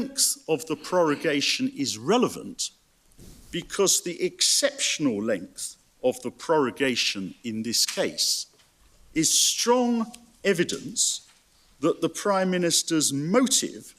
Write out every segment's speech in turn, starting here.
length of the prorogation is relevant because the exceptional length of the prorogation in this case is strong evidence that the Prime Minister's motive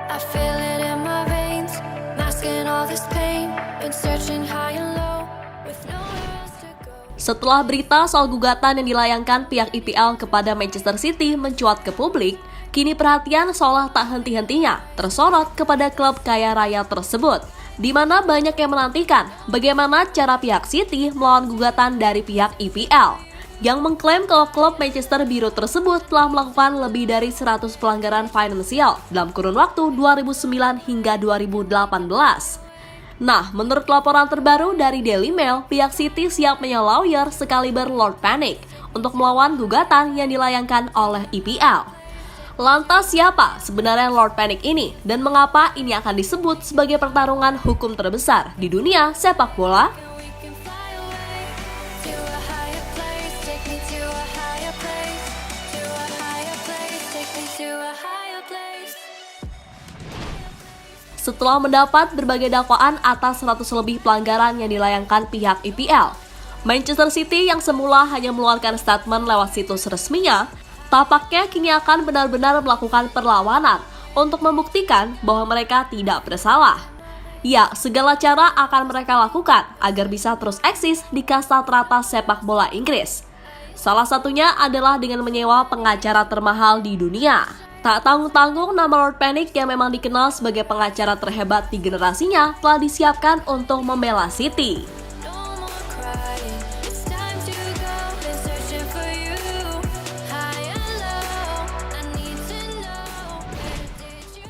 I feel it in my veins, masking all this pain, been searching high and low with nowhere else to go. Setelah berita soal gugatan yang dilayangkan pihak IPL kepada Manchester City mencuat ke publik, kini perhatian seolah tak henti-hentinya tersorot kepada klub kaya raya tersebut, di mana banyak yang menantikan bagaimana cara pihak City melawan gugatan dari pihak IPL yang mengklaim kalau klub Manchester biru tersebut telah melakukan lebih dari 100 pelanggaran finansial dalam kurun waktu 2009 hingga 2018. Nah, menurut laporan terbaru dari Daily Mail, pihak City siap menyewa lawyer sekaliber Lord Panic untuk melawan gugatan yang dilayangkan oleh IPL. Lantas siapa sebenarnya Lord Panic ini dan mengapa ini akan disebut sebagai pertarungan hukum terbesar di dunia sepak bola? Setelah mendapat berbagai dakwaan atas 100 lebih pelanggaran yang dilayangkan pihak IPL, Manchester City yang semula hanya mengeluarkan statement lewat situs resminya, tampaknya kini akan benar-benar melakukan perlawanan untuk membuktikan bahwa mereka tidak bersalah. Ya, segala cara akan mereka lakukan agar bisa terus eksis di kasta teratas sepak bola Inggris. Salah satunya adalah dengan menyewa pengacara termahal di dunia. Tak tanggung-tanggung, nama Lord Panic yang memang dikenal sebagai pengacara terhebat di generasinya telah disiapkan untuk membela City.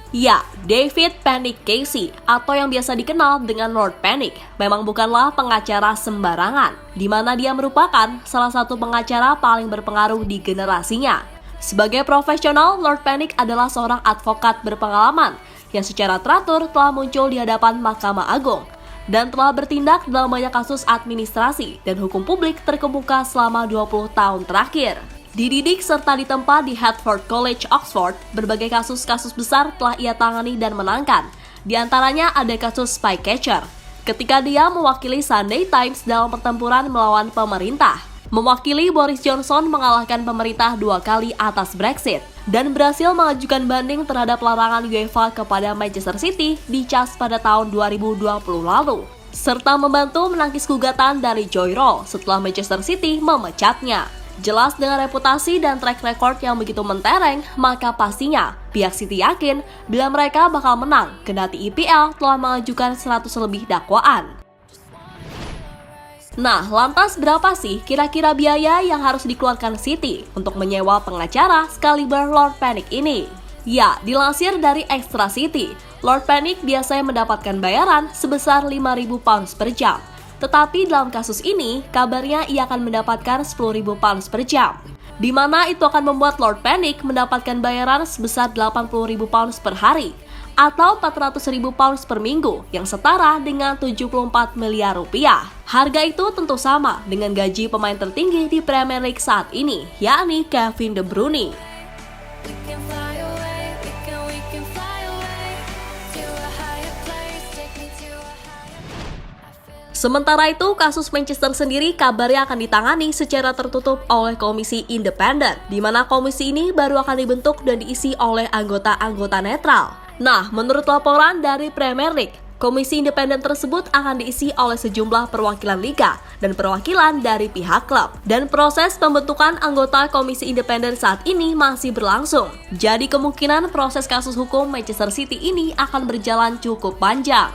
Ya, David Panic Casey atau yang biasa dikenal dengan Lord Panic memang bukanlah pengacara sembarangan, di mana dia merupakan salah satu pengacara paling berpengaruh di generasinya. Sebagai profesional, Lord Panic adalah seorang advokat berpengalaman yang secara teratur telah muncul di hadapan Mahkamah Agung dan telah bertindak dalam banyak kasus administrasi dan hukum publik terkemuka selama 20 tahun terakhir. Dididik serta ditempa di Hertford College, Oxford, berbagai kasus-kasus besar telah ia tangani dan menangkan. Di antaranya ada kasus Spycatcher, ketika dia mewakili Sunday Times dalam pertempuran melawan pemerintah. Mewakili Boris Johnson mengalahkan pemerintah 2 kali atas Brexit dan berhasil mengajukan banding terhadap larangan UEFA kepada Manchester City di CAS pada tahun 2020 lalu, serta membantu menangkis gugatan dari Joy Roll setelah Manchester City memecatnya. Jelas dengan reputasi dan track record yang begitu mentereng, maka pastinya pihak City yakin bila mereka bakal menang kendati IPL telah mengajukan 100 lebih dakwaan. Nah, lantas berapa sih kira-kira biaya yang harus dikeluarkan City untuk menyewa pengacara sekaliber Lord Panic ini? Ya, dilansir dari Extra City, Lord Panic biasanya mendapatkan bayaran sebesar 5.000 pounds per jam. Tetapi dalam kasus ini, kabarnya ia akan mendapatkan 10.000 pounds per jam, di mana itu akan membuat Lord Panic mendapatkan bayaran sebesar 80.000 pounds per hari, atau 400.000 pounds per minggu yang setara dengan 74 miliar rupiah. Harga itu tentu sama dengan gaji pemain tertinggi di Premier League saat ini, yakni Kevin De Bruyne. Sementara itu, kasus Manchester sendiri kabarnya akan ditangani secara tertutup oleh komisi independen, di mana komisi ini baru akan dibentuk dan diisi oleh anggota-anggota netral. Nah, menurut laporan dari Premier League, komisi independen tersebut akan diisi oleh sejumlah perwakilan liga dan perwakilan dari pihak klub. Dan proses pembentukan anggota komisi independen saat ini masih berlangsung. Jadi kemungkinan proses kasus hukum Manchester City ini akan berjalan cukup panjang.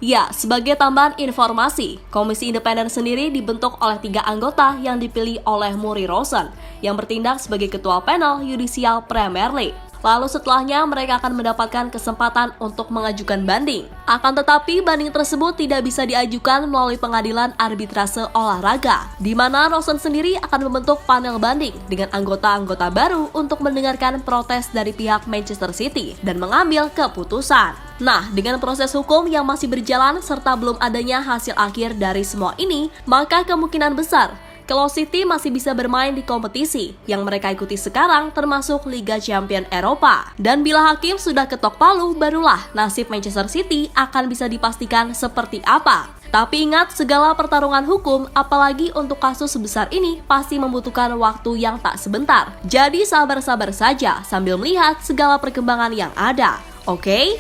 Ya, sebagai tambahan informasi, komisi independen sendiri dibentuk oleh 3 anggota yang dipilih oleh Murray Rosen, yang bertindak sebagai ketua panel yudisial Premier League. Lalu setelahnya mereka akan mendapatkan kesempatan untuk mengajukan banding. Akan tetapi banding tersebut tidak bisa diajukan melalui pengadilan arbitrase olahraga, di mana Rosen sendiri akan membentuk panel banding dengan anggota-anggota baru untuk mendengarkan protes dari pihak Manchester City dan mengambil keputusan. Nah, dengan proses hukum yang masih berjalan serta belum adanya hasil akhir dari semua ini, maka kemungkinan besar kalau City masih bisa bermain di kompetisi yang mereka ikuti sekarang termasuk Liga Champions Eropa. Dan bila hakim sudah ketok palu, barulah nasib Manchester City akan bisa dipastikan seperti apa. Tapi ingat, segala pertarungan hukum, apalagi untuk kasus sebesar ini, pasti membutuhkan waktu yang tak sebentar. Jadi sabar-sabar saja sambil melihat segala perkembangan yang ada. Oke?